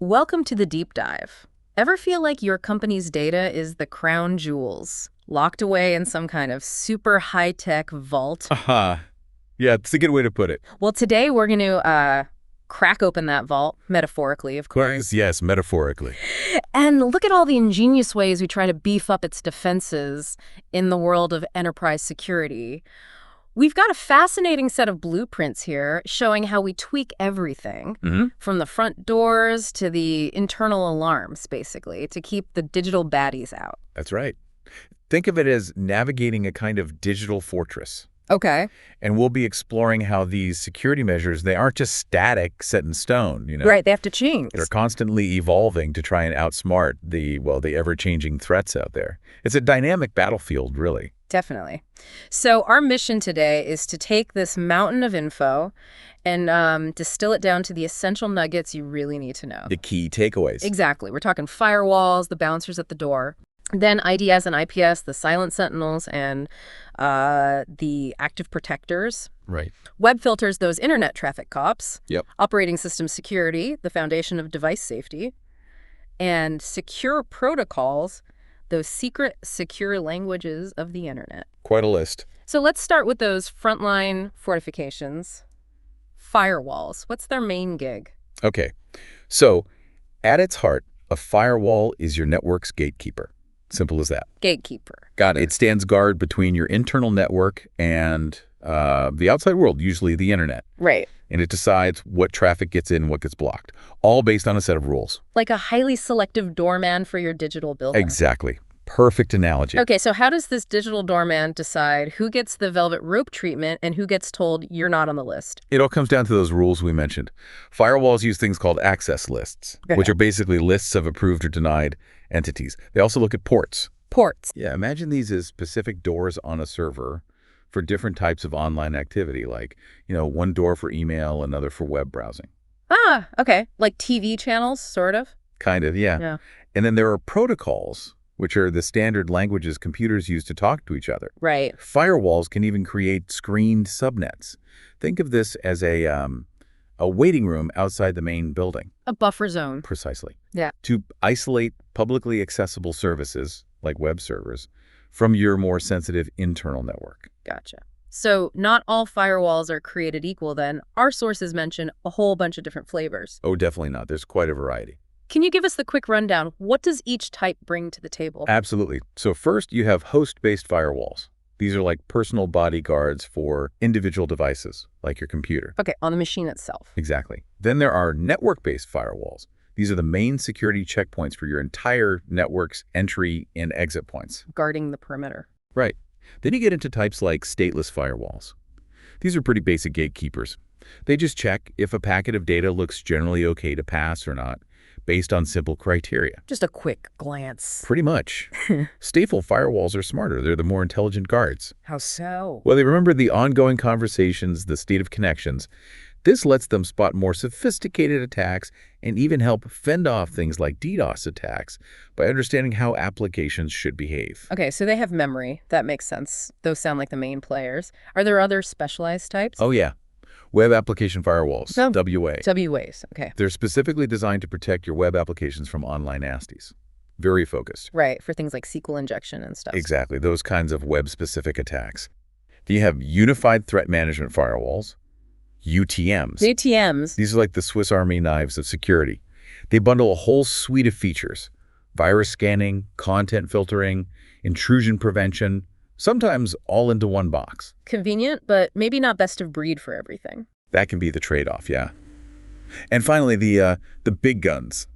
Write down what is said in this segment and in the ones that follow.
Welcome to the deep dive. Ever feel like your company's data is the crown jewels, locked away in some kind of super high-tech vault? Aha. Yeah, it's a good way to put it. Well, today we're going to crack open that vault, metaphorically, of course. Yes, metaphorically. And look at all the ingenious ways we try to beef up its defenses in the world of enterprise security. We've got a fascinating set of blueprints here showing how we tweak everything, from the front doors to the internal alarms, basically, to keep the digital baddies out. That's right. Think of it as navigating a kind of digital fortress. Okay. And we'll be exploring how these security measures, they aren't just static, set in stone, Right, they have to change. They're constantly evolving to try and outsmart the ever-changing threats out there. It's a dynamic battlefield, really. Definitely. So our mission today is to take this mountain of info and distill it down to the essential nuggets you really need to know. The key takeaways. Exactly. We're talking firewalls, the bouncers at the door, then IDS and IPS, the silent sentinels, and the active protectors. Right. Web filters, those internet traffic cops. Yep. Operating system security, the foundation of device safety. And secure protocols, those secret, secure languages of the internet. Quite a list. So let's start with those frontline fortifications. Firewalls. What's their main gig? Okay. So, at its heart, a firewall is your network's gatekeeper. Simple as that. Gatekeeper. Got it. It stands guard between your internal network and the outside world, usually the internet. Right. And it decides what traffic gets in and what gets blocked, all based on a set of rules. Like a highly selective doorman for your digital building. Exactly. Perfect analogy. Okay, so how does this digital doorman decide who gets the velvet rope treatment and who gets told you're not on the list? It all comes down to those rules we mentioned. Firewalls use things called access lists, which are basically lists of approved or denied entities. They also look at ports. Ports. Yeah, imagine these as specific doors on a server for different types of online activity, like, one door for email, another for web browsing. Ah, okay. Like TV channels, sort of? Kind of, yeah. Yeah. And then there are protocols, which are the standard languages computers use to talk to each other. Right. Firewalls can even create screened subnets. Think of this as a waiting room outside the main building. A buffer zone. Precisely. Yeah. To isolate publicly accessible services, like web servers, from your more sensitive internal network. Gotcha. So not all firewalls are created equal then. Our sources mention a whole bunch of different flavors. Oh, definitely not. There's quite a variety. Can you give us the quick rundown? What does each type bring to the table? Absolutely. So first, you have host-based firewalls. These are like personal bodyguards for individual devices, like your computer. Okay, on the machine itself. Exactly. Then there are network-based firewalls. These are the main security checkpoints for your entire network's entry and exit points. Guarding the perimeter. Right. Then you get into types like stateless firewalls. These are pretty basic gatekeepers. They just check if a packet of data looks generally okay to pass or not, based on simple criteria. Just a quick glance. Pretty much. Stateful firewalls are smarter. They're the more intelligent guards. How so? Well, they remember the ongoing conversations, the state of connections. This lets them spot more sophisticated attacks and even help fend off things like DDoS attacks by understanding how applications should behave. Okay, so they have memory. That makes sense. Those sound like the main players. Are there other specialized types? Oh, yeah. Web application firewalls, Oh, WA. WAs, okay. They're specifically designed to protect your web applications from online nasties. Very focused. Right, for things like SQL injection and stuff. Exactly, those kinds of web-specific attacks. Then you have unified threat management firewalls, UTMs. UTMs. These are like the Swiss Army knives of security. They bundle a whole suite of features: virus scanning, content filtering, intrusion prevention, sometimes all into one box. Convenient, but maybe not best of breed for everything. That can be the trade-off, yeah. And finally, the big guns,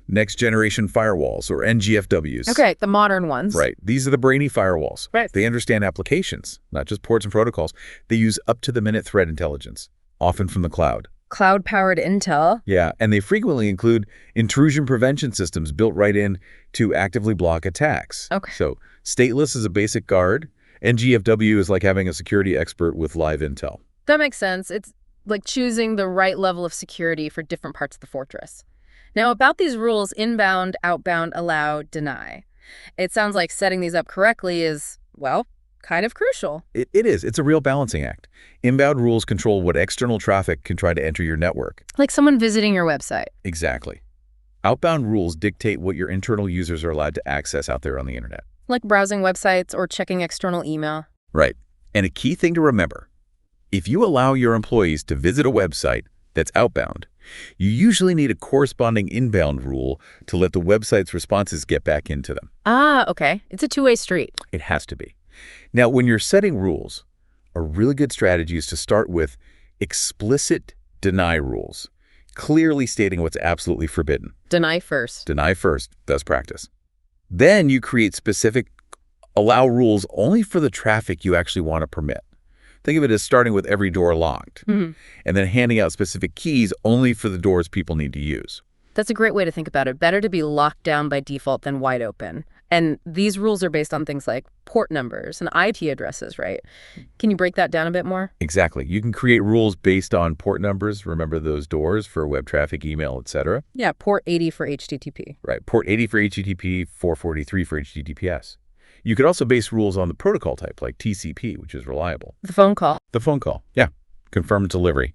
next generation firewalls, or NGFWs. Okay, the modern ones. Right. These are the brainy firewalls. Right. They understand applications, not just ports and protocols. They use up-to-the-minute threat intelligence, often from the cloud. Cloud-powered intel. Yeah, and they frequently include intrusion prevention systems built right in to actively block attacks. Okay. So stateless is a basic guard. NGFW is like having a security expert with live intel. That makes sense. It's like choosing the right level of security for different parts of the fortress. Now, about these rules, inbound, outbound, allow, deny. It sounds like setting these up correctly is, well, kind of crucial. It is. It's a real balancing act. Inbound rules control what external traffic can try to enter your network. Like someone visiting your website. Exactly. Outbound rules dictate what your internal users are allowed to access out there on the internet. Like browsing websites or checking external email. Right. And a key thing to remember, if you allow your employees to visit a website that's outbound, you usually need a corresponding inbound rule to let the website's responses get back into them. Ah, okay. It's a two-way street. It has to be. Now, when you're setting rules, a really good strategy is to start with explicit deny rules, clearly stating what's absolutely forbidden. Deny first. Deny first, best practice. Then you create specific allow rules only for the traffic you actually want to permit. Think of it as starting with every door locked, and then handing out specific keys only for the doors people need to use. That's a great way to think about it. Better to be locked down by default than wide open. And these rules are based on things like port numbers and IP addresses, right? Can you break that down a bit more? Exactly. You can create rules based on port numbers. Remember those doors for web traffic, email, etc. Yeah, port 80 for HTTP. Right. Port 80 for HTTP, 443 for HTTPS. You could also base rules on the protocol type, like TCP, which is reliable. The phone call. The phone call, yeah. Confirmed delivery.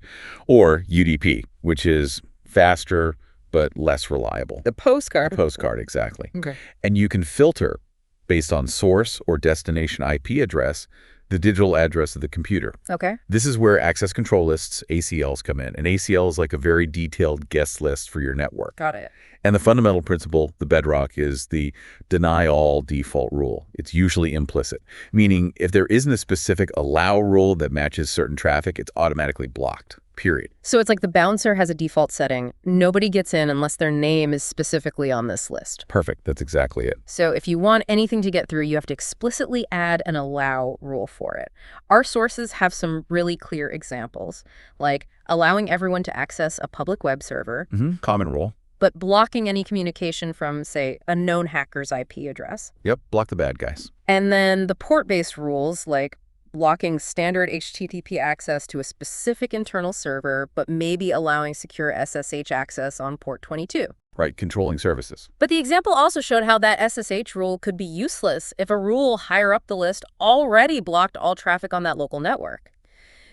Or UDP, which is faster but less reliable. The postcard. Postcard, exactly. Okay. And you can filter based on source or destination IP address, the digital address of the computer. Okay. This is where access control lists, ACLs, come in. An ACL is like a very detailed guest list for your network. Got it. And the fundamental principle, the bedrock, is the deny all default rule. It's usually implicit, meaning if there isn't a specific allow rule that matches certain traffic, it's automatically blocked, period. So it's like the bouncer has a default setting. Nobody gets in unless their name is specifically on this list. Perfect. That's exactly it. So if you want anything to get through, you have to explicitly add an allow rule for it. Our sources have some really clear examples, like allowing everyone to access a public web server, Common rule. but blocking any communication from, say, a known hacker's IP address. Yep. Block the bad guys. And then the port-based rules, like blocking standard HTTP access to a specific internal server, but maybe allowing secure SSH access on port 22. Right. Controlling services. But the example also showed how that SSH rule could be useless if a rule higher up the list already blocked all traffic on that local network.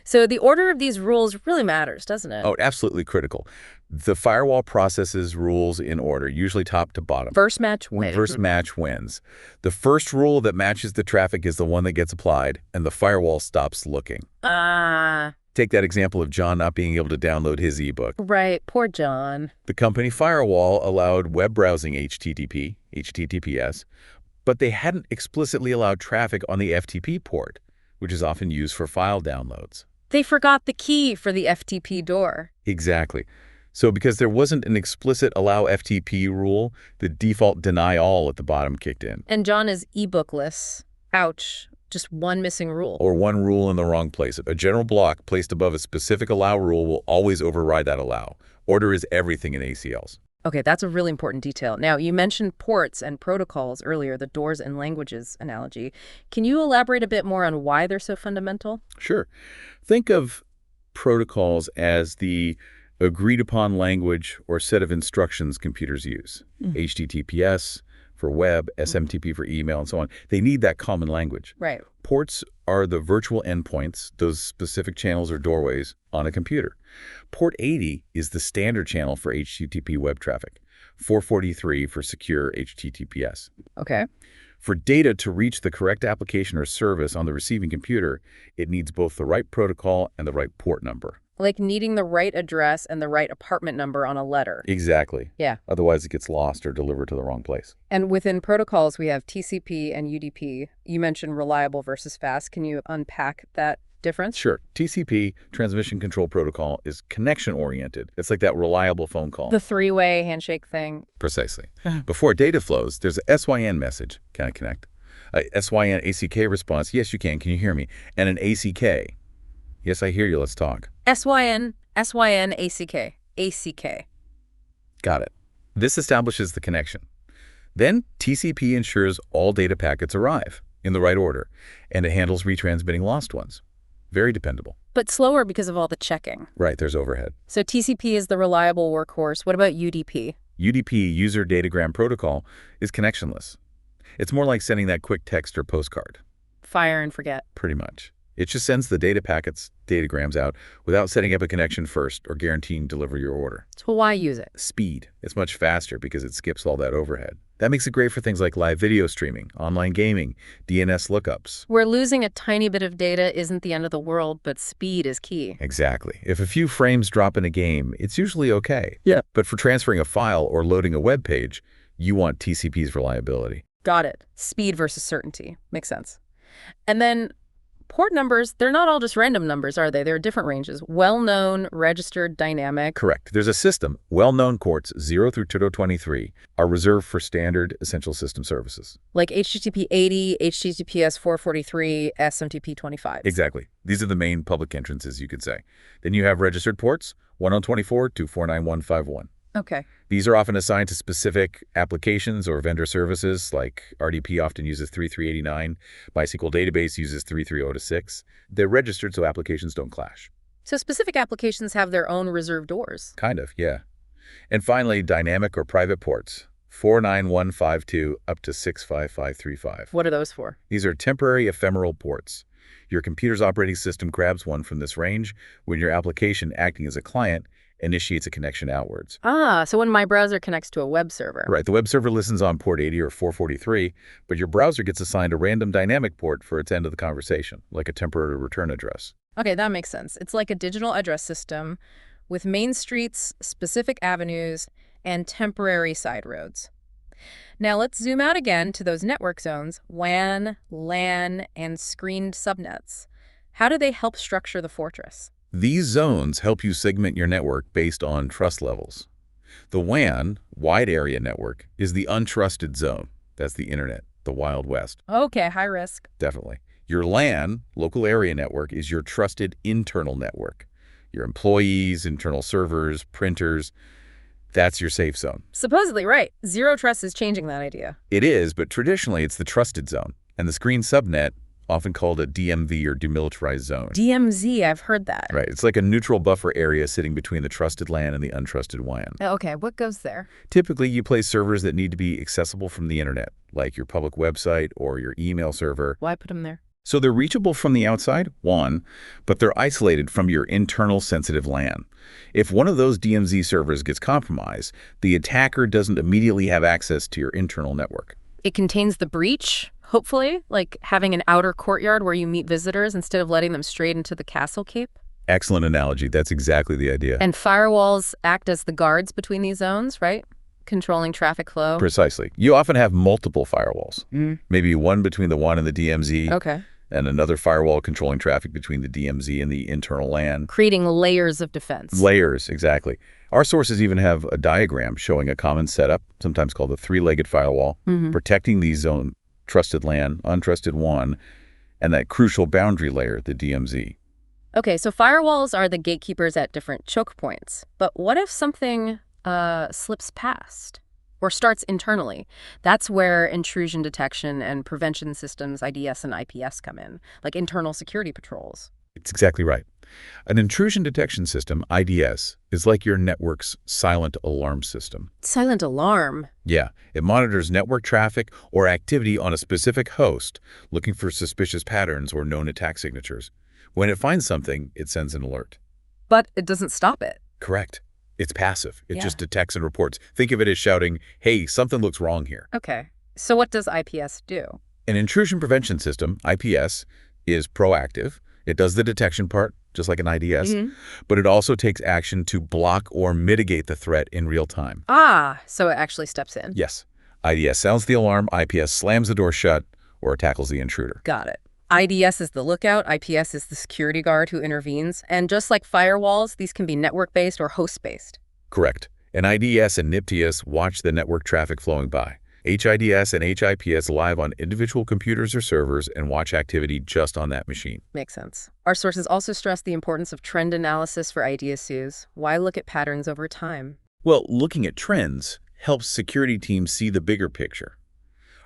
So the order of these rules really matters, doesn't it? Oh, absolutely critical. The firewall processes rules in order, usually top to bottom. First match wins. First match wins. The first rule that matches the traffic is the one that gets applied, and the firewall stops looking. Take that example of John not being able to download his ebook. Right. Poor John. The company Firewall allowed web browsing HTTP, HTTPS, but they hadn't explicitly allowed traffic on the FTP port, which is often used for file downloads. They forgot the key for the FTP door. Exactly. So because there wasn't an explicit allow FTP rule, the default deny all at the bottom kicked in. And John is ebookless. Ouch. Just one missing rule. Or one rule in the wrong place. A general block placed above a specific allow rule will always override that allow. Order is everything in ACLs. Okay, that's a really important detail. Now, you mentioned ports and protocols earlier, the doors and languages analogy. Can you elaborate a bit more on why they're so fundamental? Sure. Think of protocols as the agreed-upon language or set of instructions computers use. HTTPS for web, SMTP for email, and so on. They need that common language. Right. Ports are the virtual endpoints, those specific channels or doorways on a computer. Port 80 is the standard channel for HTTP web traffic, 443 for secure HTTPS. Okay. For data to reach the correct application or service on the receiving computer, it needs both the right protocol and the right port number. Like needing the right address and the right apartment number on a letter. Exactly. Yeah. Otherwise, it gets lost or delivered to the wrong place. And within protocols, we have TCP and UDP. You mentioned reliable versus fast. Can you unpack that difference? Sure. TCP, Transmission Control Protocol, is connection-oriented. It's like that reliable phone call. The three-way handshake thing. Precisely. Before data flows, there's a SYN message. Can I connect? A SYN ACK response. Yes, you can. Can you hear me? And an ACK. Yes, I hear you. Let's talk. SYN, ACK, ACK. Got it. This establishes the connection. Then TCP ensures all data packets arrive in the right order, and it handles retransmitting lost ones. Very dependable. But slower because of all the checking. Right, there's overhead. So TCP is the reliable workhorse. What about UDP? UDP, User Datagram Protocol, is connectionless. It's more like sending that quick text or postcard. Fire and forget. Pretty much. It just sends the data packets, datagrams out, without setting up a connection first or guaranteeing deliver your order. So why use it? Speed. It's much faster because it skips all that overhead. That makes it great for things like live video streaming, online gaming, DNS lookups. Where losing a tiny bit of data isn't the end of the world, but speed is key. Exactly. If a few frames drop in a game, it's usually okay. Yeah. But for transferring a file or loading a web page, you want TCP's reliability. Got it. Speed versus certainty. Makes sense. And then port numbers, they're not all just random numbers, are they? There are different ranges. Well-known, registered, dynamic. Correct. There's a system. Well-known ports 0 through 223 are reserved for standard essential system services. Like HTTP 80, HTTPS 443, SMTP 25. Exactly. These are the main public entrances, you could say. Then you have registered ports 1024 to 49151. Okay. These are often assigned to specific applications or vendor services, like RDP often uses 3389, MySQL database uses 330-6. They're registered so applications don't clash. So specific applications have their own reserved doors. Kind of, yeah. And finally, dynamic or private ports, 49152 up to 65535. What are those for? These are temporary ephemeral ports. Your computer's operating system grabs one from this range when your application, acting as a client, initiates a connection outwards. Ah, so when my browser connects to a web server. Right, the web server listens on port 80 or 443, but your browser gets assigned a random dynamic port for its end of the conversation, like a temporary return address. Okay, that makes sense. It's like a digital address system with main streets, specific avenues, and temporary side roads. Now let's zoom out again to those network zones, WAN, LAN, and screened subnets. How do they help structure the fortress? These zones help you segment your network based on trust levels. The WAN, wide area network, is the untrusted zone. That's the internet, the Wild West. Okay, high risk. Definitely. Your LAN, local area network, is your trusted internal network. Your employees, internal servers, printers, that's your safe zone. Supposedly right. Zero trust is changing that idea. It is, but traditionally it's the trusted zone. And the screen subnet, often called a DMZ or demilitarized zone. DMZ, I've heard that. Right. It's like a neutral buffer area sitting between the trusted LAN and the untrusted WAN. Okay, what goes there? Typically, you place servers that need to be accessible from the internet, like your public website or your email server. Why put them there? So they're reachable from the outside, one, but they're isolated from your internal sensitive LAN. If one of those DMZ servers gets compromised, the attacker doesn't immediately have access to your internal network. It contains the breach, hopefully, like having an outer courtyard where you meet visitors instead of letting them straight into the castle keep. Excellent analogy. That's exactly the idea. And firewalls act as the guards between these zones, right? Controlling traffic flow. Precisely. You often have multiple firewalls, maybe one between the WAN and the DMZ. Okay. And another firewall controlling traffic between the DMZ and the internal LAN. Creating layers of defense. Layers, exactly. Our sources even have a diagram showing a common setup, sometimes called a three-legged firewall, protecting these zone trusted LAN, untrusted WAN, and that crucial boundary layer, the DMZ. Okay, so firewalls are the gatekeepers at different choke points. But what if something slips past or starts internally? That's where intrusion detection and prevention systems, IDS and IPS, come in, like internal security patrols. It's exactly right. An intrusion detection system, IDS, is like your network's silent alarm system. Silent alarm? Yeah, it monitors network traffic or activity on a specific host, looking for suspicious patterns or known attack signatures. When it finds something, it sends an alert. But it doesn't stop it. Correct. It's passive. It just detects and reports. Think of it as shouting, hey, something looks wrong here. Okay. So what does IPS do? An intrusion prevention system, IPS, is proactive. It does the detection part, just like an IDS, but it also takes action to block or mitigate the threat in real time. Ah, so it actually steps in. Yes. IDS sounds the alarm, IPS slams the door shut, or tackles the intruder. Got it. IDS is the lookout, IPS is the security guard who intervenes, and just like firewalls, these can be network-based or host-based. Correct. And IDS and NIPTIS watch the network traffic flowing by. HIDS and HIPS live on individual computers or servers and watch activity just on that machine. Makes sense. Our sources also stress the importance of trend analysis for IDSUs. Why look at patterns over time? Well, looking at trends helps security teams see the bigger picture.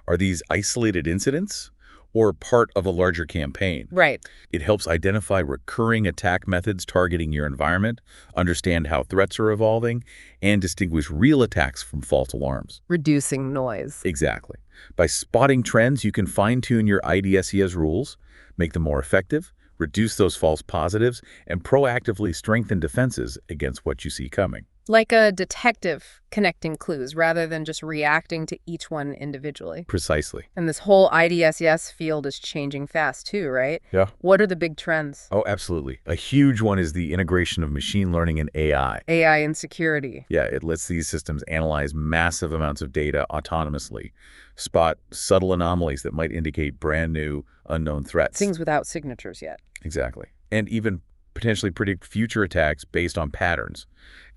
Are these isolated incidents or part of a larger campaign? Right. It helps identify recurring attack methods targeting your environment, understand how threats are evolving, and distinguish real attacks from false alarms. Reducing noise. Exactly. By spotting trends, you can fine-tune your IDSES rules, make them more effective, reduce those false positives, and proactively strengthen defenses against what you see coming. Like a detective connecting clues rather than just reacting to each one individually. Precisely. And this whole IDSS field is changing fast too, right? Yeah. What are the big trends? Oh, absolutely. A huge one is the integration of machine learning and AI. AI and security. Yeah, it lets these systems analyze massive amounts of data autonomously, spot subtle anomalies that might indicate brand new, unknown threats. Things without signatures yet. Exactly. And even potentially predict future attacks based on patterns.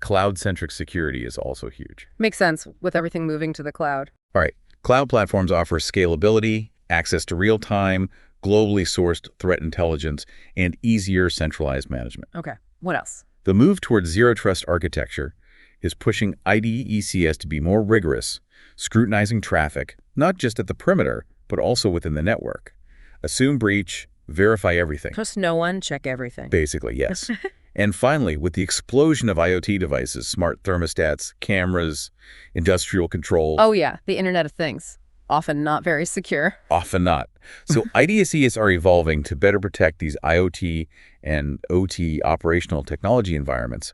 Cloud-centric security is also huge. Makes sense with everything moving to the cloud. All right. Cloud platforms offer scalability, access to real-time, globally sourced threat intelligence, and easier centralized management. Okay. What else? The move towards zero-trust architecture is pushing IDECS to be more rigorous, scrutinizing traffic, not just at the perimeter, but also within the network. Assume breach, verify everything. Trust no one, check everything. Basically, yes. And finally, with the explosion of IoT devices, smart thermostats, cameras, industrial control. Oh yeah, the Internet of Things. Often not very secure. Often not. So IDSEs are evolving to better protect these IoT and OT operational technology environments,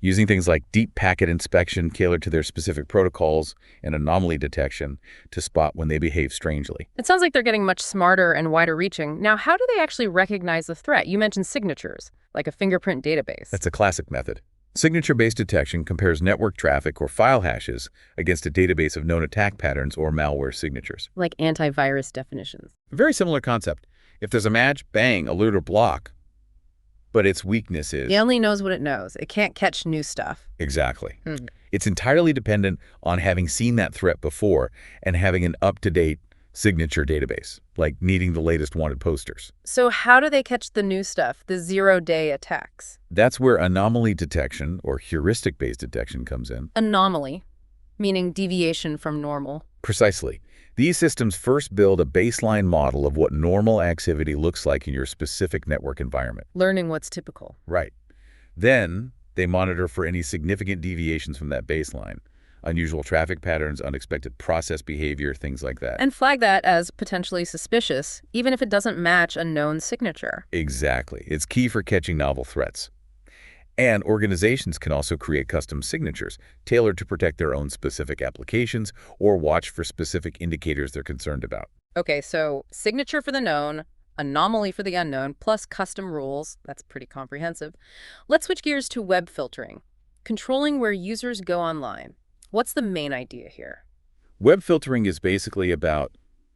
using things like deep packet inspection tailored to their specific protocols and anomaly detection to spot when they behave strangely. It sounds like they're getting much smarter and wider reaching. Now, how do they actually recognize the threat? You mentioned signatures, like a fingerprint database. That's a classic method. Signature-based detection compares network traffic or file hashes against a database of known attack patterns or malware signatures. Like antivirus definitions. Very similar concept. If there's a match, bang, alert or block. But its weakness is... It only knows what it knows. It can't catch new stuff. Exactly. It's entirely dependent on having seen that threat before and having an up-to-date signature database, like needing the latest wanted posters. So how do they catch the new stuff, the zero-day attacks? That's where anomaly detection or heuristic-based detection comes in. Anomaly, meaning deviation from normal. Precisely. These systems first build a baseline model of what normal activity looks like in your specific network environment. Learning what's typical. Right. Then they monitor for any significant deviations from that baseline. Unusual traffic patterns, unexpected process behavior, things like that. And flag that as potentially suspicious, even if it doesn't match a known signature. Exactly. It's key for catching novel threats. And organizations can also create custom signatures tailored to protect their own specific applications or watch for specific indicators they're concerned about. Okay, so signature for the known, anomaly for the unknown, plus custom rules. That's pretty comprehensive. Let's switch gears to web filtering, controlling where users go online. What's the main idea here? Web filtering is basically about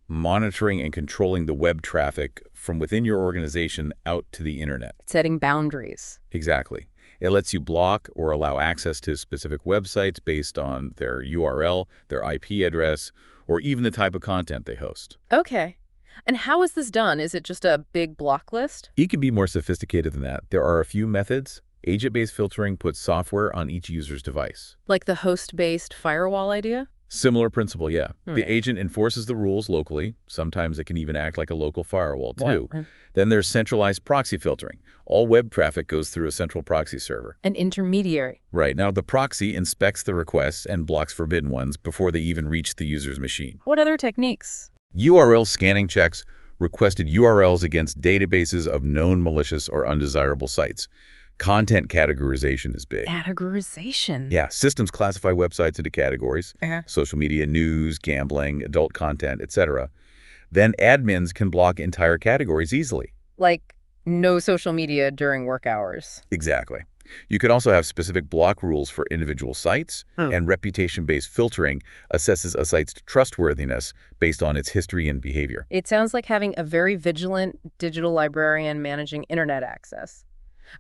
monitoring and controlling the web traffic from within your organization out to the internet. Setting boundaries. Exactly. It lets you block or allow access to specific websites based on their URL, their IP address, or even the type of content they host. Okay. And how is this done? Is it just a big block list? It can be more sophisticated than that. There are a few methods. Agent-based filtering puts software on each user's device. Like the host-based firewall idea? Similar principle, yeah. Hmm. The agent enforces the rules locally. Sometimes it can even act like a local firewall, too. Then there's centralized proxy filtering. All web traffic goes through a central proxy server. An intermediary. Right. Now, the proxy inspects the requests and blocks forbidden ones before they even reach the user's machine. What other techniques? URL scanning checks requested URLs against databases of known malicious or undesirable sites. Content categorization is big. Categorization? Yeah, systems classify websites into categories, social media, news, gambling, adult content, etc. Then admins can block entire categories easily. Like no social media during work hours. Exactly. You can also have specific block rules for individual sites, and reputation-based filtering assesses a site's trustworthiness based on its history and behavior. It sounds like having a very vigilant digital librarian managing internet access.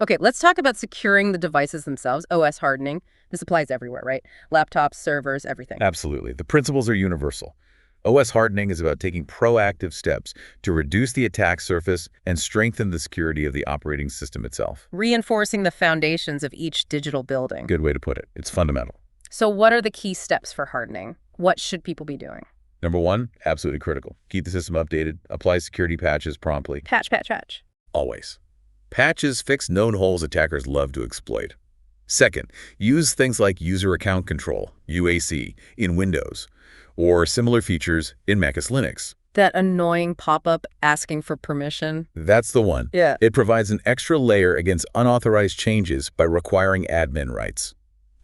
Okay, let's talk about securing the devices themselves, OS hardening. This applies everywhere, right? Laptops, servers, everything. Absolutely. The principles are universal. OS hardening is about taking proactive steps to reduce the attack surface and strengthen the security of the operating system itself. Reinforcing the foundations of each digital building. Good way to put it. It's fundamental. So what are the key steps for hardening? What should people be doing? Number one, absolutely critical. Keep the system updated. Apply security patches promptly. Patch, patch, patch. Always. Patches fix known holes attackers love to exploit. Second, use things like user account control, UAC, in Windows, or similar features in Mac OS Linux. That annoying pop-up asking for permission. That's the one. Yeah. It provides an extra layer against unauthorized changes by requiring admin rights.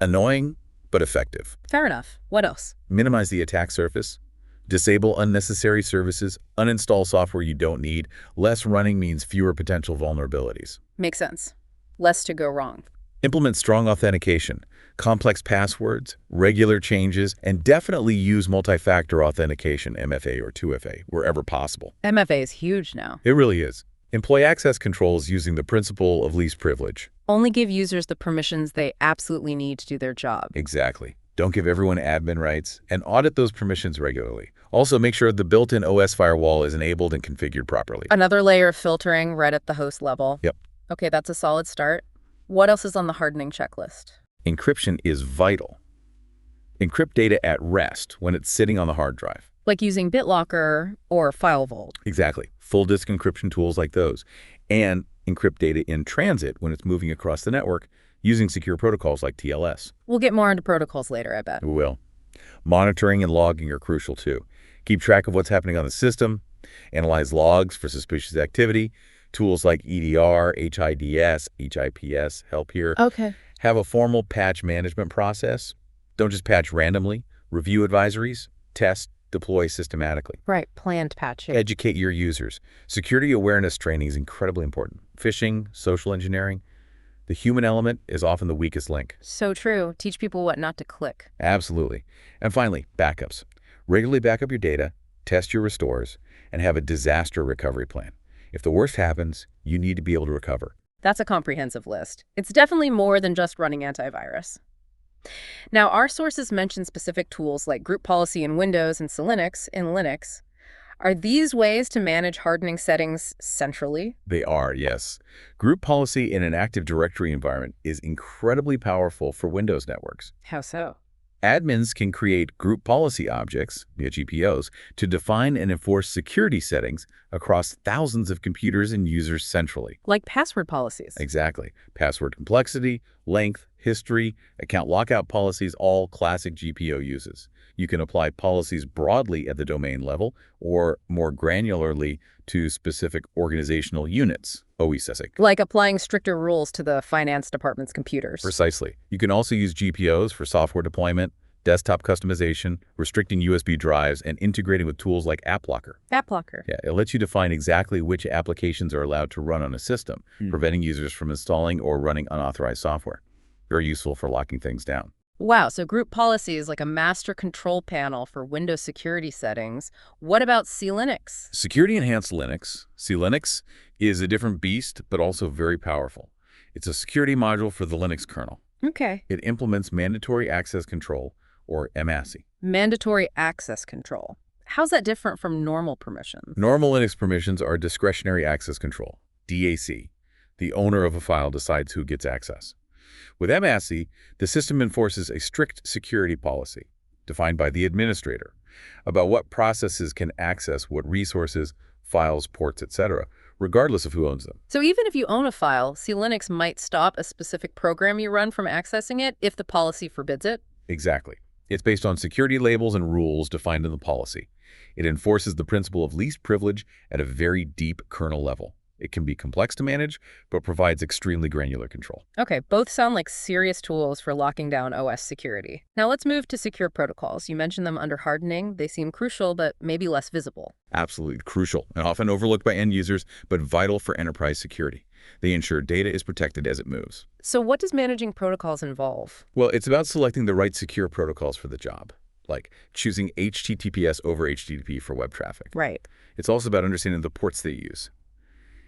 Annoying, but effective. Fair enough. What else? Minimize the attack surface. Disable unnecessary services. Uninstall software you don't need. Less running means fewer potential vulnerabilities. Makes sense. Less to go wrong. Implement strong authentication, complex passwords, regular changes, and definitely use multi-factor authentication, MFA or 2FA, wherever possible. MFA is huge now. It really is. Employ access controls using the principle of least privilege. Only give users the permissions they absolutely need to do their job. Exactly. Don't give everyone admin rights, and audit those permissions regularly. Also, make sure the built-in OS firewall is enabled and configured properly. Another layer of filtering right at the host level. Yep. Okay, that's a solid start. What else is on the hardening checklist? Encryption is vital. Encrypt data at rest when it's sitting on the hard drive. Like using BitLocker or FileVault. Exactly. Full disk encryption tools like those. And encrypt data in transit when it's moving across the network using secure protocols like TLS. We'll get more into protocols later, I bet. We will. Monitoring and logging are crucial too. Keep track of what's happening on the system. Analyze logs for suspicious activity. Tools like EDR, HIDS, HIPS help here. Okay. Have a formal patch management process. Don't just patch randomly. Review advisories. Test. Deploy systematically. Right, planned patching. Educate your users. Security awareness training is incredibly important. Phishing, social engineering. The human element is often the weakest link. So true. Teach people what not to click. Absolutely. And finally, backups. Regularly back up your data, test your restores, and have a disaster recovery plan. If the worst happens, you need to be able to recover. That's a comprehensive list. It's definitely more than just running antivirus. Now, our sources mention specific tools like group policy in Windows and Linux in Linux. Are these ways to manage hardening settings centrally? They are, yes. Group policy in an Active Directory environment is incredibly powerful for Windows networks. How so? Admins can create group policy objects, via GPOs, to define and enforce security settings across thousands of computers and users centrally. Like password policies. Exactly. Password complexity, length, history, account lockout policies, all classic GPO uses. You can apply policies broadly at the domain level or more granularly to specific organizational units, OESISIC. Like applying stricter rules to the finance department's computers. Precisely. You can also use GPOs for software deployment, desktop customization, restricting USB drives, and integrating with tools like AppLocker. AppLocker. Yeah, it lets you define exactly which applications are allowed to run on a system, preventing users from installing or running unauthorized software. Very useful for locking things down. Wow, so group policy is like a master control panel for Windows security settings. What about CLinux? Security-enhanced Linux, CLinux, is a different beast, but also very powerful. It's a security module for the Linux kernel. Okay. It implements mandatory access control, or MASI. Mandatory access control. How's that different from normal permissions? Normal Linux permissions are discretionary access control, DAC. The owner of a file decides who gets access. With MASI, the system enforces a strict security policy, defined by the administrator, about what processes can access what resources, files, ports, etc., regardless of who owns them. So even if you own a file, CLinux might stop a specific program you run from accessing it if the policy forbids it? Exactly. It's based on security labels and rules defined in the policy. It enforces the principle of least privilege at a very deep kernel level. It can be complex to manage, but provides extremely granular control. Okay, both sound like serious tools for locking down OS security. Now let's move to secure protocols. You mentioned them under hardening. They seem crucial, but maybe less visible. Absolutely crucial and often overlooked by end users, but vital for enterprise security. They ensure data is protected as it moves. So what does managing protocols involve? Well, it's about selecting the right secure protocols for the job, like choosing HTTPS over HTTP for web traffic. Right. It's also about understanding the ports they use.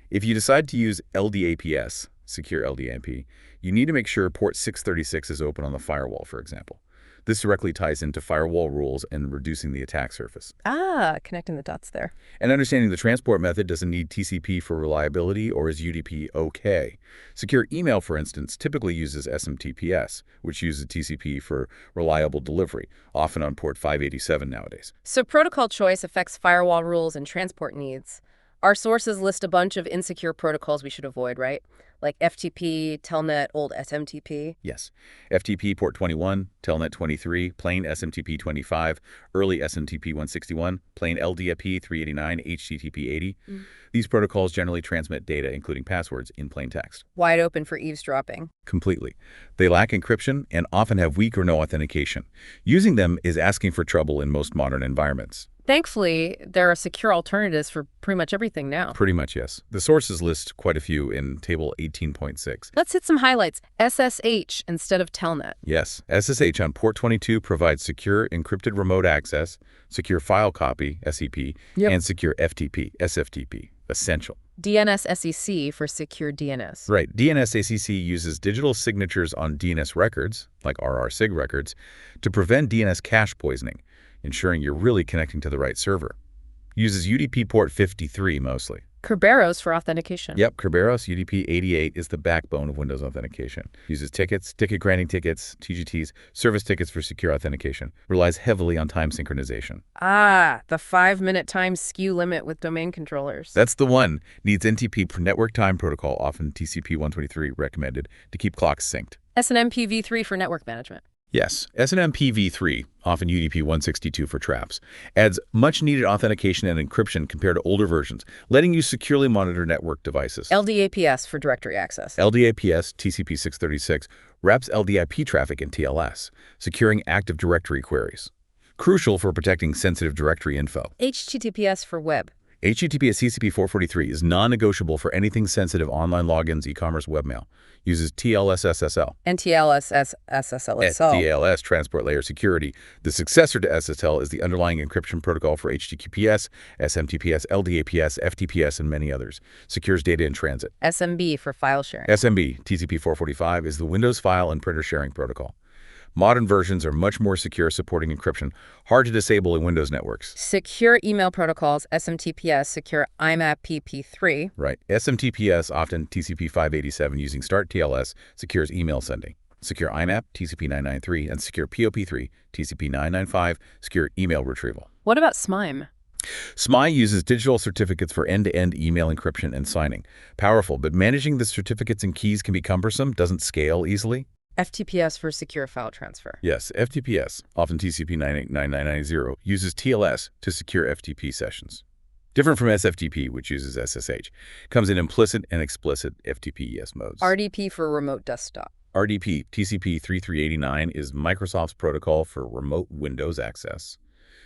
If you decide to use LDAPS, secure LDAP, you need to make sure port 636 is open on the firewall, for example. This directly ties into firewall rules and reducing the attack surface. Ah, connecting the dots there. And understanding the transport method doesn't need TCP for reliability, or is UDP okay? Secure email, for instance, typically uses SMTPS, which uses TCP for reliable delivery, often on port 587 nowadays. So protocol choice affects firewall rules and transport needs. Our sources list a bunch of insecure protocols we should avoid, right? like FTP, Telnet, old SMTP? Yes. FTP port 21, Telnet 23, plain SMTP 25, early SMTP 161, plain LDAP 389, HTTP 80. These protocols generally transmit data, including passwords, in plain text. Wide open for eavesdropping. Completely. They lack encryption and often have weak or no authentication. Using them is asking for trouble in most modern environments. Thankfully, there are secure alternatives for pretty much everything now. Pretty much, yes. The sources list quite a few in Table 18.6. Let's hit some highlights. SSH instead of Telnet. Yes, SSH on port 22 provides secure encrypted remote access, secure file copy, SEP, and secure FTP, SFTP. Essential. DNS-SEC for secure DNS. Right. DNS-ACC uses digital signatures on DNS records, like RRSIG records, to prevent DNS cache poisoning, ensuring you're really connecting to the right server. Uses UDP port 53 mostly. Kerberos for authentication. Yep, Kerberos UDP 88 is the backbone of Windows authentication. Uses tickets, ticket-granting tickets, TGTs, service tickets for secure authentication. Relies heavily on time synchronization. Ah, the 5-minute time skew limit with domain controllers. That's the one. Needs NTP for network time protocol, often TCP 123 recommended, to keep clocks synced. SNMP v3 for network management. Yes, SNMP v3, often UDP 162 for traps, adds much-needed authentication and encryption compared to older versions, letting you securely monitor network devices. LDAPS for directory access. LDAPS TCP 636 wraps LDIP traffic in TLS, securing Active Directory queries. Crucial for protecting sensitive directory info. HTTPS for web. HTTPS TCP 443 is non-negotiable for anything sensitive online logins, e-commerce, webmail. Uses TLS-SSL. NTLS-SSL itself. TLS, Transport Layer Security. The successor to SSL is the underlying encryption protocol for HTTPS, SMTPS, LDAPS, FTPS, and many others. Secures data in transit. SMB for file sharing. SMB, TCP 445, is the Windows file and printer sharing protocol. Modern versions are much more secure, supporting encryption, hard to disable in Windows networks. Secure email protocols, SMTPS, secure IMAP PP3. Right. SMTPS, often TCP 587 using Start TLS, secures email sending. Secure IMAP, TCP 993, and secure POP3, TCP 995, secure email retrieval. What about SMIME? SMI uses digital certificates for end-to-end email encryption and signing. Powerful, but managing the certificates and keys can be cumbersome, doesn't scale easily. FTPS for secure file transfer. Yes, FTPS, often TCP 98990, uses TLS to secure FTP sessions. Different from SFTP, which uses SSH. Comes in implicit and explicit FTP-ES modes. RDP for remote desktop. RDP, TCP 3389, is Microsoft's protocol for remote Windows access.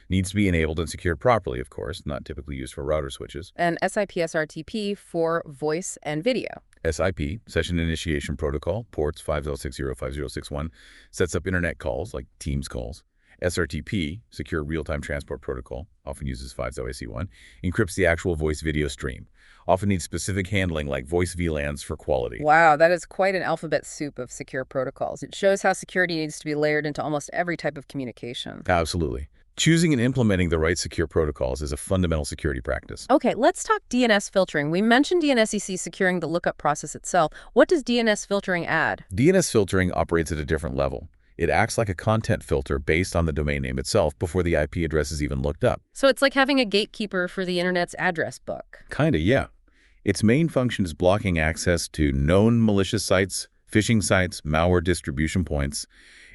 Needs to be enabled and secured properly, of course, not typically used for router switches. And SIPS-RTP for voice and video. SIP, Session Initiation Protocol, ports 5060, 5061, sets up internet calls like Teams calls. SRTP, Secure Real-Time Transport Protocol, often uses 50AC1, encrypts the actual voice-video stream. Often needs specific handling like voice VLANs for quality. Wow, that is quite an alphabet soup of secure protocols. It shows how security needs to be layered into almost every type of communication. Absolutely. Choosing and implementing the right secure protocols is a fundamental security practice. Okay, let's talk DNS filtering. We mentioned DNS-SEC securing the lookup process itself. What does DNS filtering add? DNS filtering operates at a different level. It acts like a content filter based on the domain name itself before the IP address is even looked up. So it's like having a gatekeeper for the internet's address book. Kinda, yeah. Its main function is blocking access to known malicious sites, phishing sites, malware distribution points.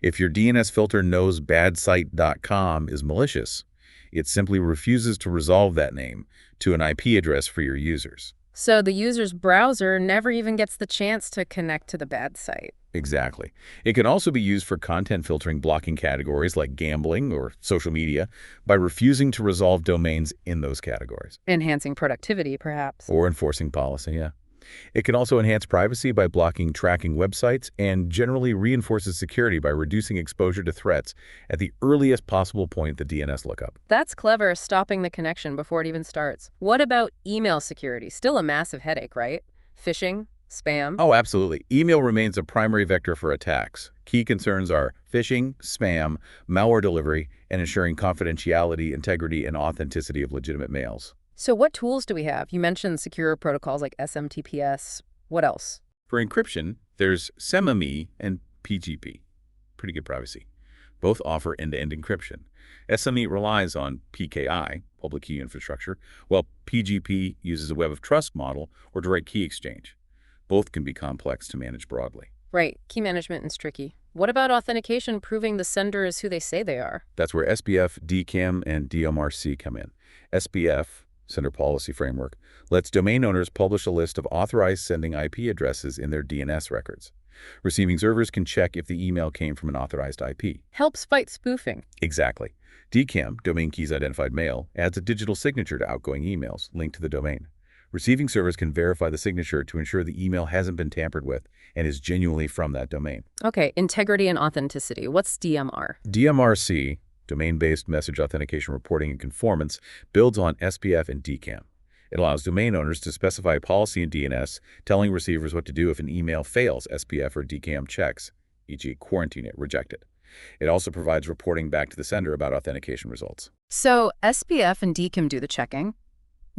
If your DNS filter knows badsite.com is malicious, it simply refuses to resolve that name to an IP address for your users. So the user's browser never even gets the chance to connect to the bad site. Exactly. It can also be used for content filtering, blocking categories like gambling or social media by refusing to resolve domains in those categories. Enhancing productivity, perhaps. Or enforcing policy, yeah. It can also enhance privacy by blocking tracking websites and generally reinforces security by reducing exposure to threats at the earliest possible point the DNS lookup. That's clever, stopping the connection before it even starts. What about email security? Still a massive headache, right? Phishing, spam? Oh, absolutely. Email remains a primary vector for attacks. Key concerns are phishing, spam, malware delivery, and ensuring confidentiality, integrity, and authenticity of legitimate mails. So what tools do we have? You mentioned secure protocols like SMTPS. What else? For encryption, there's SEMME and PGP. Pretty good privacy. Both offer end-to-end encryption. SME relies on PKI, public key infrastructure, while PGP uses a web of trust model or direct key exchange. Both can be complex to manage broadly. Right. Key management is tricky. What about authentication proving the sender is who they say they are? That's where SPF, DKIM, and DMRC come in. SPF, Sender Policy Framework, lets domain owners publish a list of authorized sending IP addresses in their DNS records. Receiving servers can check if the email came from an authorized IP. Helps fight spoofing. Exactly. DKIM, Domain Keys Identified Mail, adds a digital signature to outgoing emails linked to the domain. Receiving servers can verify the signature to ensure the email hasn't been tampered with and is genuinely from that domain. Okay, integrity and authenticity. What's DMR? DMRC, Domain-Based Message Authentication Reporting and Conformance, builds on SPF and DKIM. It allows domain owners to specify a policy in DNS, telling receivers what to do if an email fails SPF or DKIM checks, e.g. quarantine it, reject it. It also provides reporting back to the sender about authentication results. So SPF and DKIM do the checking.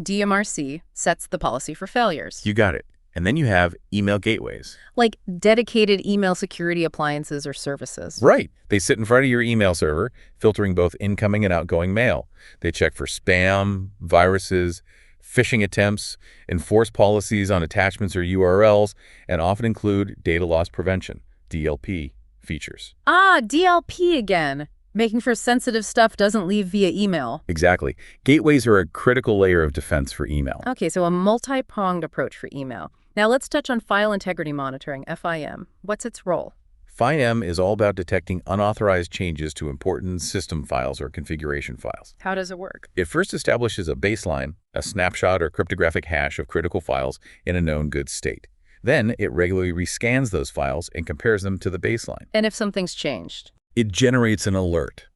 DMRC sets the policy for failures. You got it. And then you have email gateways. Like dedicated email security appliances or services. Right. They sit in front of your email server, filtering both incoming and outgoing mail. They check for spam, viruses, phishing attempts, enforce policies on attachments or URLs, and often include data loss prevention, DLP, features. Ah, DLP again. Making sure sensitive stuff doesn't leave via email. Exactly. Gateways are a critical layer of defense for email. Okay, so a multi-pronged approach for email. Now let's touch on file integrity monitoring, FIM. What's its role? FIM is all about detecting unauthorized changes to important system files or configuration files. How does it work? It first establishes a baseline, a snapshot or cryptographic hash of critical files in a known good state. Then it regularly rescans those files and compares them to the baseline. And if something's changed? It generates an alert.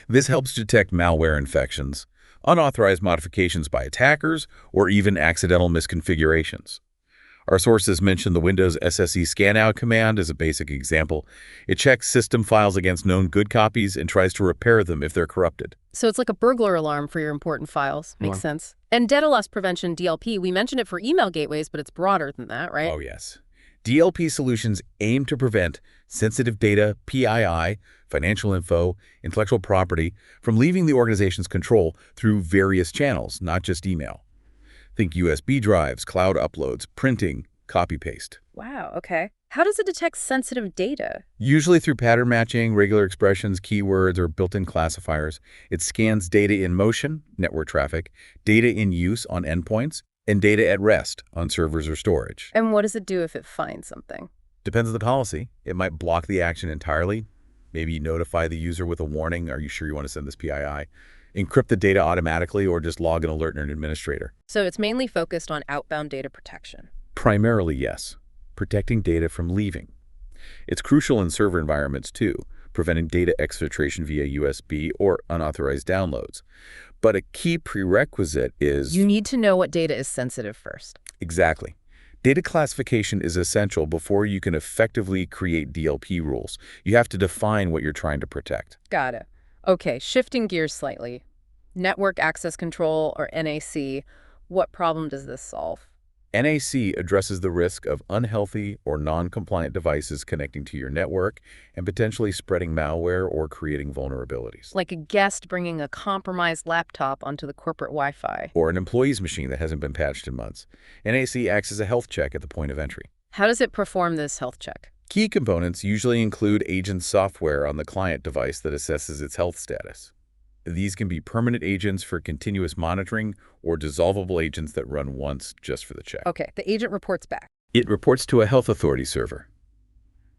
This helps detect malware infections, unauthorized modifications by attackers, or even accidental misconfigurations. Our sources mention the Windows SSE scanout command as a basic example. It checks system files against known good copies and tries to repair them if they're corrupted. So it's like a burglar alarm for your important files. Makes sense. And data loss prevention, DLP, we mentioned it for email gateways, but it's broader than that, right? Oh, yes. DLP solutions aim to prevent sensitive data, PII, financial info, intellectual property, from leaving the organization's control through various channels, not just email. Think USB drives, cloud uploads, printing, copy-paste. Wow, okay. How does it detect sensitive data? Usually through pattern matching, regular expressions, keywords, or built-in classifiers. It scans data in motion, network traffic, data in use on endpoints, and data at rest on servers or storage. And what does it do if it finds something? Depends on the policy. It might block the action entirely. Maybe notify the user with a warning, are you sure you want to send this PII? Encrypt the data automatically, or just log an alert in an administrator. So it's mainly focused on outbound data protection. Primarily, yes. Protecting data from leaving. It's crucial in server environments, too, preventing data exfiltration via USB or unauthorized downloads. But a key prerequisite is... You need to know what data is sensitive first. Exactly. Data classification is essential before you can effectively create DLP rules. You have to define what you're trying to protect. Got it. Okay, shifting gears slightly. Network access control, or NAC, what problem does this solve? NAC addresses the risk of unhealthy or non-compliant devices connecting to your network and potentially spreading malware or creating vulnerabilities. Like a guest bringing a compromised laptop onto the corporate Wi-Fi. Or an employee's machine that hasn't been patched in months. NAC acts as a health check at the point of entry. How does it perform this health check? Key components usually include agent software on the client device that assesses its health status. These can be permanent agents for continuous monitoring or dissolvable agents that run once just for the check. Okay, the agent reports back. It reports to a health authority server.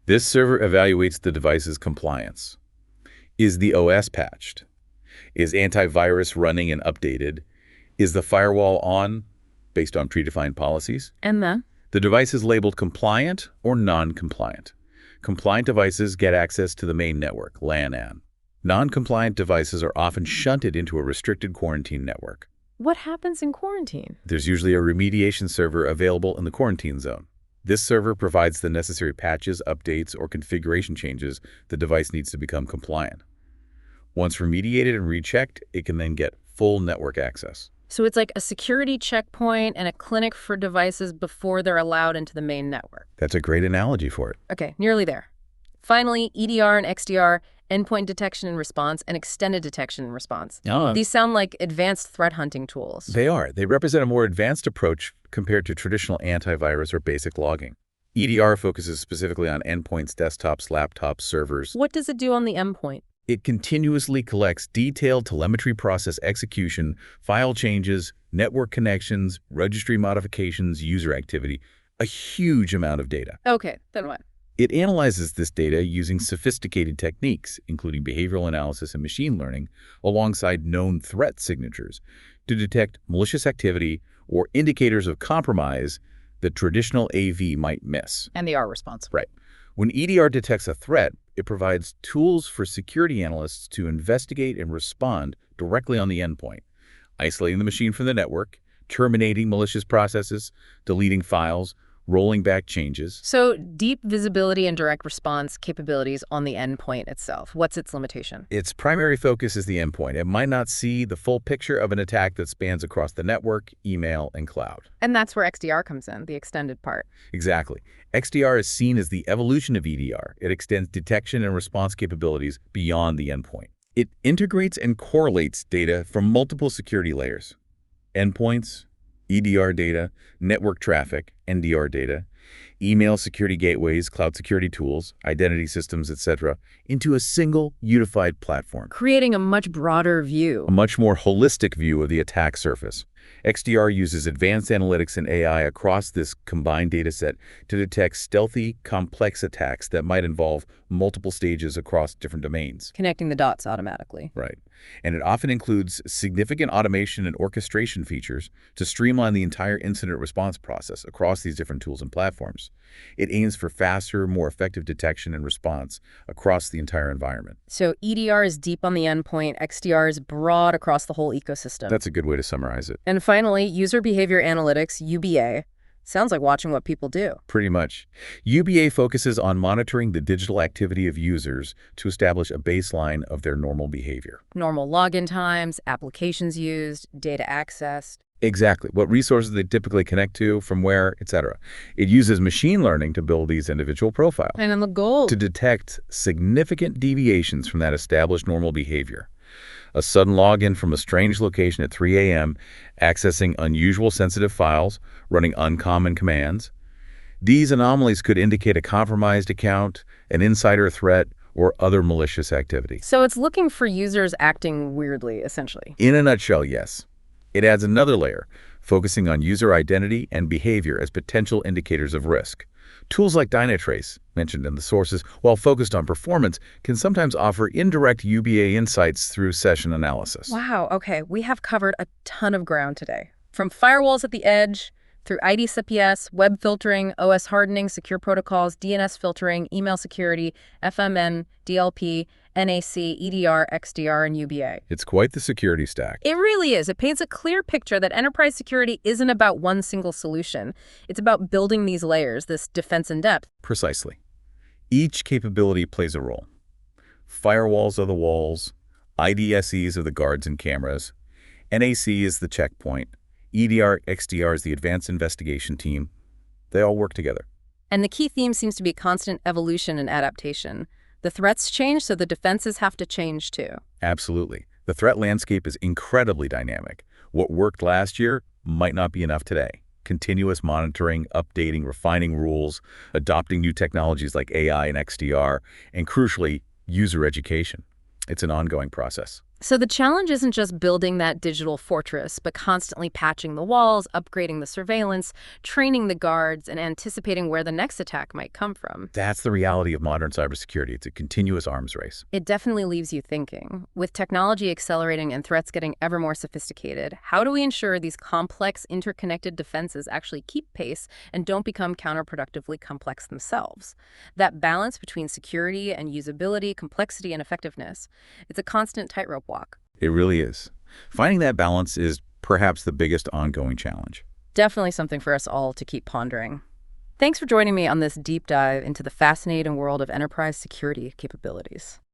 This server evaluates the device's compliance. Is the OS patched? Is antivirus running and updated? Is the firewall on based on predefined policies? And then? The device is labeled compliant or non-compliant. Compliant devices get access to the main network, LAN. Non-compliant devices are often shunted into a restricted quarantine network. What happens in quarantine? There's usually a remediation server available in the quarantine zone. This server provides the necessary patches, updates, or configuration changes the device needs to become compliant. Once remediated and rechecked, it can then get full network access. So it's like a security checkpoint and a clinic for devices before they're allowed into the main network. That's a great analogy for it. Okay, nearly there. Finally, EDR and XDR, endpoint detection and response, and extended detection and response. Oh, These sound like advanced threat hunting tools. they are. They represent a more advanced approach compared to traditional antivirus or basic logging. EDR focuses specifically on endpoints, desktops, laptops, servers. What does it do on the endpoint? It continuously collects detailed telemetry process execution, file changes, network connections, registry modifications, user activity, a huge amount of data. Okay, then what? It analyzes this data using sophisticated techniques, including behavioral analysis and machine learning, alongside known threat signatures to detect malicious activity or indicators of compromise that traditional AV might miss. And they are responsible. Right. When EDR detects a threat, it provides tools for security analysts to investigate and respond directly on the endpoint, isolating the machine from the network, terminating malicious processes, deleting files, rolling back changes. So deep visibility and direct response capabilities on the endpoint itself. What's its limitation? Its primary focus is the endpoint. It might not see the full picture of an attack that spans across the network, email, and cloud. And that's where XDR comes in, the extended part. Exactly. XDR is seen as the evolution of EDR. It extends detection and response capabilities beyond the endpoint. It integrates and correlates data from multiple security layers: endpoints, EDR data, network traffic, NDR data, email security gateways, cloud security tools, identity systems, etc., into a single unified platform. Creating a much broader view. A much more holistic view of the attack surface. XDR uses advanced analytics and AI across this combined dataset to detect stealthy, complex attacks that might involve multiple stages across different domains. Connecting the dots automatically. Right. And it often includes significant automation and orchestration features to streamline the entire incident response process across these different tools and platforms. It aims for faster, more effective detection and response across the entire environment. So EDR is deep on the endpoint, XDR is broad across the whole ecosystem. That's a good way to summarize it. And finally, user behavior analytics, UBA. Sounds like watching what people do. Pretty much. UBA focuses on monitoring the digital activity of users to establish a baseline of their normal behavior. Normal login times, applications used, data accessed. Exactly. What resources they typically connect to, from where, etc. It uses machine learning to build these individual profiles. And then the goal To detect significant deviations from that established normal behavior. A sudden login from a strange location at 3 a.m., accessing unusual sensitive files, running uncommon commands. These anomalies could indicate a compromised account, an insider threat, or other malicious activity. So it's looking for users acting weirdly, essentially. In a nutshell, yes. It adds another layer, focusing on user identity and behavior as potential indicators of risk. Tools like Dynatrace, mentioned in the sources, while focused on performance, can sometimes offer indirect UBA insights through session analysis. Wow, okay, we have covered a ton of ground today. From firewalls at the edge, through IDCPS, web filtering, OS hardening, secure protocols, DNS filtering, email security, FMN, DLP, NAC, EDR, XDR, and UBA. It's quite the security stack. It really is. It paints a clear picture that enterprise security isn't about one single solution. It's about building these layers, this defense in depth. Precisely. Each capability plays a role. Firewalls are the walls, IDSEs are the guards and cameras, NAC is the checkpoint, EDR, XDR is the advanced investigation team. They all work together. And the key theme seems to be constant evolution and adaptation. The threats change, so the defenses have to change too. Absolutely. The threat landscape is incredibly dynamic. What worked last year might not be enough today. Continuous monitoring, updating, refining rules, adopting new technologies like AI and XDR, and crucially, user education. It's an ongoing process. So the challenge isn't just building that digital fortress, but constantly patching the walls, upgrading the surveillance, training the guards, and anticipating where the next attack might come from. That's the reality of modern cybersecurity. It's a continuous arms race. It definitely leaves you thinking. With technology accelerating and threats getting ever more sophisticated, how do we ensure these complex, interconnected defenses actually keep pace and don't become counterproductively complex themselves? That balance between security and usability, complexity and effectiveness, it's a constant tightrope walk. It really is. Finding that balance is perhaps the biggest ongoing challenge. Definitely something for us all to keep pondering. Thanks for joining me on this deep dive into the fascinating world of enterprise security capabilities.